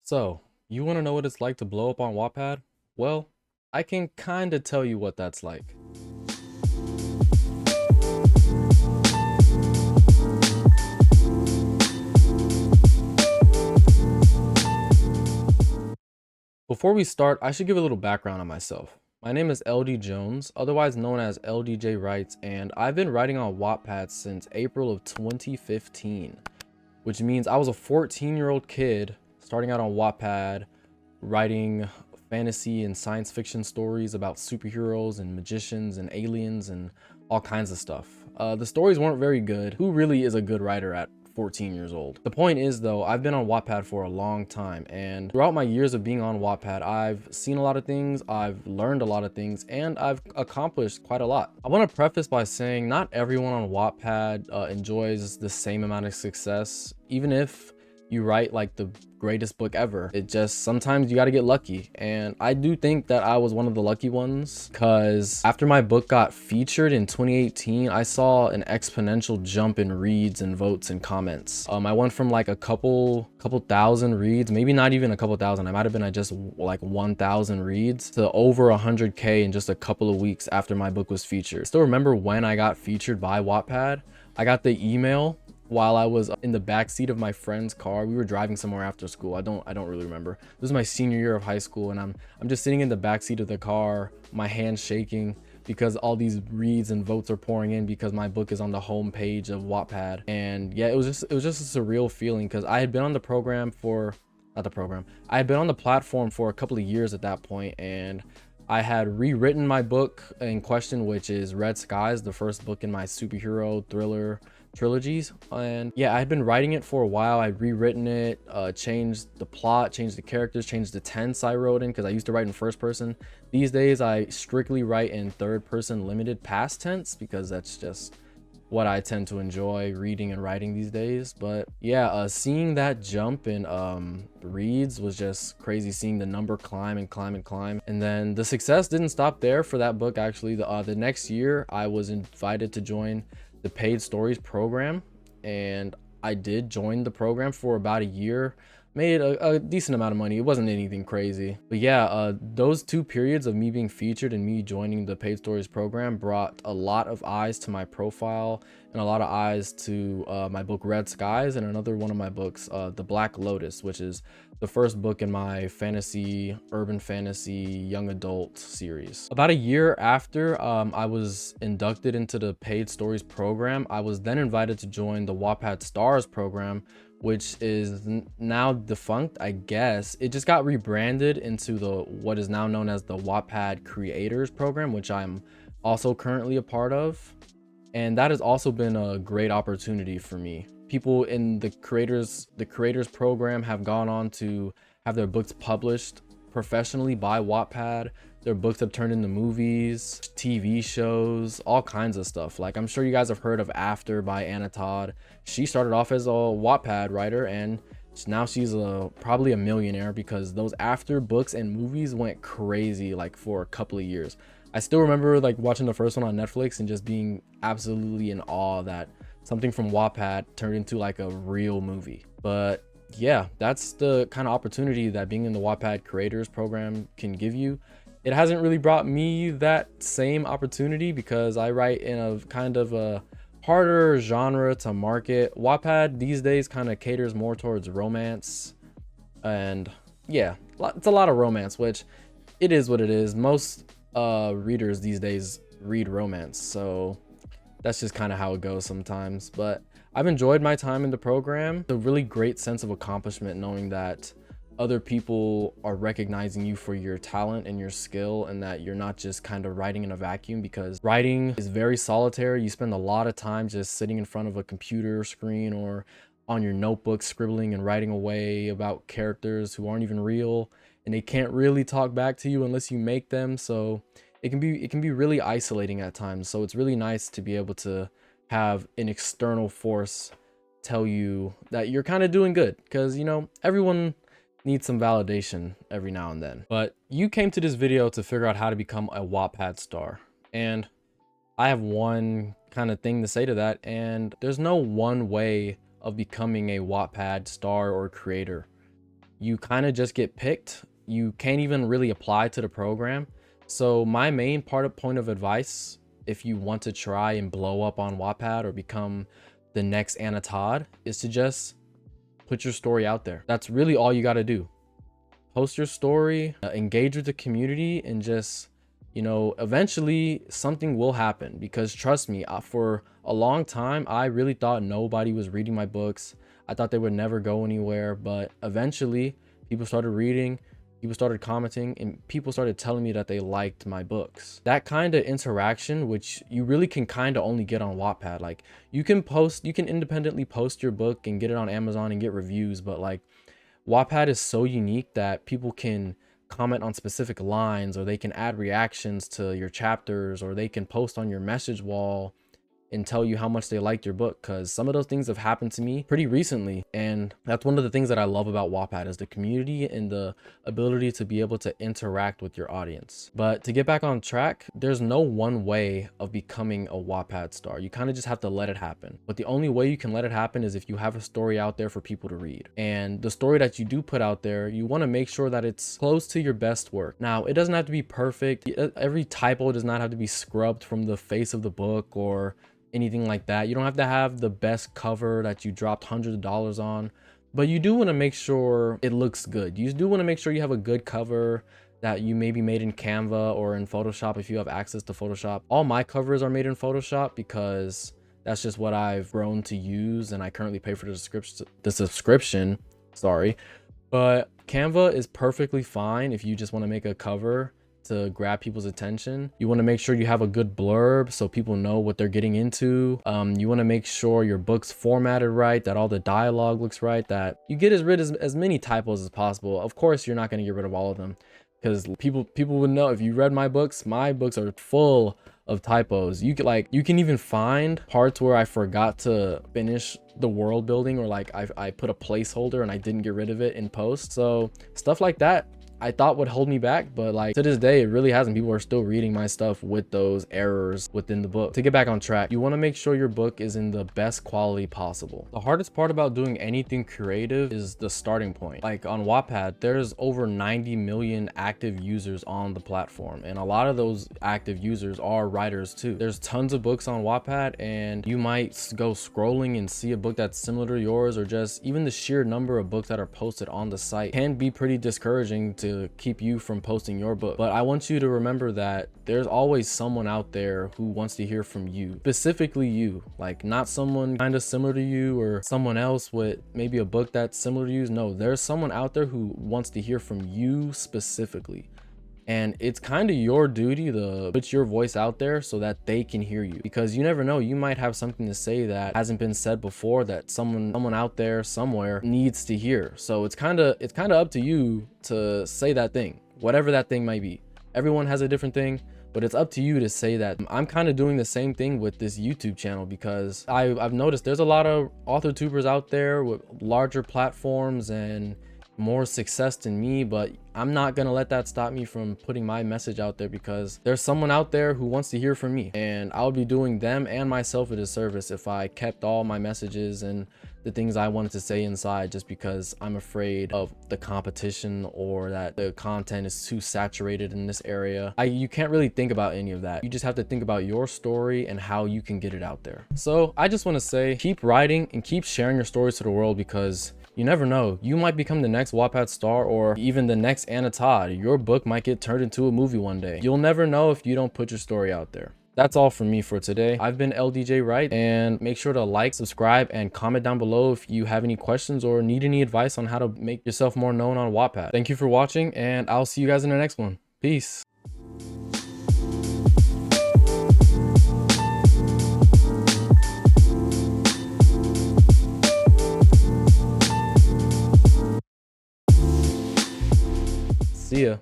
So, you want to know what it's like to blow up on Wattpad? Well, I can kind of tell you what that's like. Before we start, I should give a little background on myself. My name is LD Jones, otherwise known as LDJ Writes, and I've been writing on Wattpad since April of 2015, which means I was a 14-year-old kid starting out on Wattpad, writing fantasy and science fiction stories about superheroes and magicians and aliens and all kinds of stuff. The stories weren't very good. Who really is a good writer at 14 years old? The point is though, I've been on Wattpad for a long time, and throughout my years of being on Wattpad, I've seen a lot of things, I've learned a lot of things, and I've accomplished quite a lot. I want to preface by saying not everyone on Wattpad enjoys the same amount of success, even if you write like the greatest book ever. It just sometimes you got to get lucky, and I do think that I was one of the lucky ones, because after my book got featured in 2018, I saw an exponential jump in reads and votes and comments. I went from like a couple thousand reads, maybe not even a couple thousand, I might have been at just like 1,000 reads, to over 100K in just a couple of weeks after my book was featured. I still remember when I got featured by Wattpad. I got the email while I was in the back seat of my friend's car. We were driving somewhere after school. I don't really remember. This was my senior year of high school, and I'm just sitting in the back seat of the car, my hands shaking because all these reads and votes are pouring in because my book is on the home page of Wattpad. And yeah, it was just a surreal feeling, because I had been on the program for I had been on the platform for a couple of years at that point, and I had rewritten my book in question, which is Red Skies, the first book in my superhero thriller trilogies. And yeah, I had been writing it for a while. I'd rewritten it, changed the plot, changed the characters, changed the tense I wrote in, because I used to write in first person. These days I strictly write in third person limited past tense, because that's just what I tend to enjoy reading and writing these days. But yeah, seeing that jump in reads was just crazy, seeing the number climb and climb and climb. And then the success didn't stop there for that book. Actually, the next year I was invited to join the paid stories program, and I did join the program for about a year, made a decent amount of money. It wasn't anything crazy, but yeah, those 2 periods of me being featured and me joining the paid stories program brought a lot of eyes to my profile and a lot of eyes to my book Red Skies, and another one of my books, The Black Lotus, which is the first book in my fantasy, urban fantasy, young adult series. About a year after I was inducted into the paid stories program, I was then invited to join the Wattpad Stars program, which is now defunct, I guess. It just got rebranded into what is now known as the Wattpad Creators program, which I'm also currently a part of. And that has also been a great opportunity for me. People in the creators program have gone on to have their books published professionally by Wattpad. Their books have turned into movies, TV shows, all kinds of stuff. Like, I'm sure you guys have heard of After by Anna Todd. She started off as a Wattpad writer, and now she's probably a millionaire, because those After books and movies went crazy like for a couple of years. I still remember like watching the first one on Netflix and just being absolutely in awe that something from Wattpad turned into like a real movie. But yeah, that's the kind of opportunity that being in the Wattpad Creators program can give you. It hasn't really brought me that same opportunity, because I write in a kind of a harder genre to market. Wattpad these days kind of caters more towards romance, and yeah, it's a lot of romance, which it is what it is. Most readers these days read romance, so that's just kind of how it goes sometimes. But I've enjoyed my time in the program. It's a really great sense of accomplishment knowing that other people are recognizing you for your talent and your skill, and that you're not just kind of writing in a vacuum, because writing is very solitary. You spend a lot of time just sitting in front of a computer screen or on your notebook scribbling and writing away about characters who aren't even real, and they can't really talk back to you unless you make them. So it can be really isolating at times. So it's really nice to be able to have an external force tell you that you're kind of doing good, because, you know, everyone needs some validation every now and then. But you came to this video to figure out how to become a Wattpad star, and I have one kind of thing to say to that, and there's no one way of becoming a Wattpad star or creator. you kind of just get picked. You can't even really apply to the program. So my main point of advice, if you want to try and blow up on Wattpad or become the next Anna Todd, is to just put your story out there. That's really all you got to do. Post your story, engage with the community, and just, you know, eventually something will happen. Because trust me, for a long time, I really thought nobody was reading my books. I thought they would never go anywhere, but eventually people started reading, people started commenting, and people started telling me that they liked my books. That kind of interaction, which you really can kind of only get on Wattpad. Like, you can independently post your book and get it on Amazon and get reviews, but like, Wattpad is so unique that people can comment on specific lines, or they can add reactions to your chapters, or they can post on your message wall and tell you how much they liked your book, because some of those things have happened to me pretty recently. And that's one of the things that I love about Wattpad, is the community and the ability to be able to interact with your audience. But to get back on track, there's no one way of becoming a Wattpad star. You kind of just have to let it happen. But the only way you can let it happen is if you have a story out there for people to read. And the story that you do put out there, you want to make sure that it's close to your best work. Now, it doesn't have to be perfect. Every typo does not have to be scrubbed from the face of the book or anything like that. You don't have to have the best cover that you dropped hundreds of dollars on, but you do want to make sure it looks good. You do want to make sure you have a good cover that you maybe made in Canva or in Photoshop if you have access to Photoshop. All my covers are made in Photoshop because that's just what I've grown to use, and I currently pay for the subscription, sorry. But Canva is perfectly fine if you just want to make a cover to grab people's attention. You want to make sure you have a good blurb so people know what they're getting into. You want to make sure your book's formatted right, that all the dialogue looks right, that you get rid of as many typos as possible. Of course, you're not going to get rid of all of them, because people would know. If you read my books are full of typos. You can even find parts where I forgot to finish the world building, or like I put a placeholder and I didn't get rid of it in post. So stuff like that I thought would hold me back, but like to this day it really hasn't. People are still reading my stuff with those errors within the book. To get back on track, you want to make sure your book is in the best quality possible. The hardest part about doing anything creative is the starting point. Like on Wattpad, there's over 90 million active users on the platform, and a lot of those active users are writers too. There's tons of books on Wattpad, and you might go scrolling and see a book that's similar to yours, or just even the sheer number of books that are posted on the site can be pretty discouraging to keep you from posting your book. But I want you to remember that there's always someone out there who wants to hear from you, specifically you, like not someone kind of similar to you or someone else with maybe a book that's similar to you. No, there's someone out there who wants to hear from you specifically. And it's kind of your duty to put your voice out there so that they can hear you, because you never know, you might have something to say that hasn't been said before that someone out there somewhere needs to hear. So it's kind of up to you to say that thing, whatever that thing might be. Everyone has a different thing, but it's up to you to say that. I'm kind of doing the same thing with this YouTube channel, because I've noticed there's a lot of author tubers out there with larger platforms and more success than me, but I'm not gonna let that stop me from putting my message out there, because there's someone out there who wants to hear from me, and I would be doing them and myself a disservice if I kept all my messages and the things I wanted to say inside just because I'm afraid of the competition or that the content is too saturated in this area. You can't really think about any of that. You just have to think about your story and how you can get it out there. So I just want to say, keep writing and keep sharing your stories to the world, because you never know, you might become the next Wattpad star, or even the next Anna Todd. Your book might get turned into a movie one day. You'll never know if you don't put your story out there. That's all from me for today. I've been LDJ Wright, and make sure to like, subscribe, and comment down below if you have any questions or need any advice on how to make yourself more known on Wattpad. Thank you for watching, and I'll see you guys in the next one. Peace.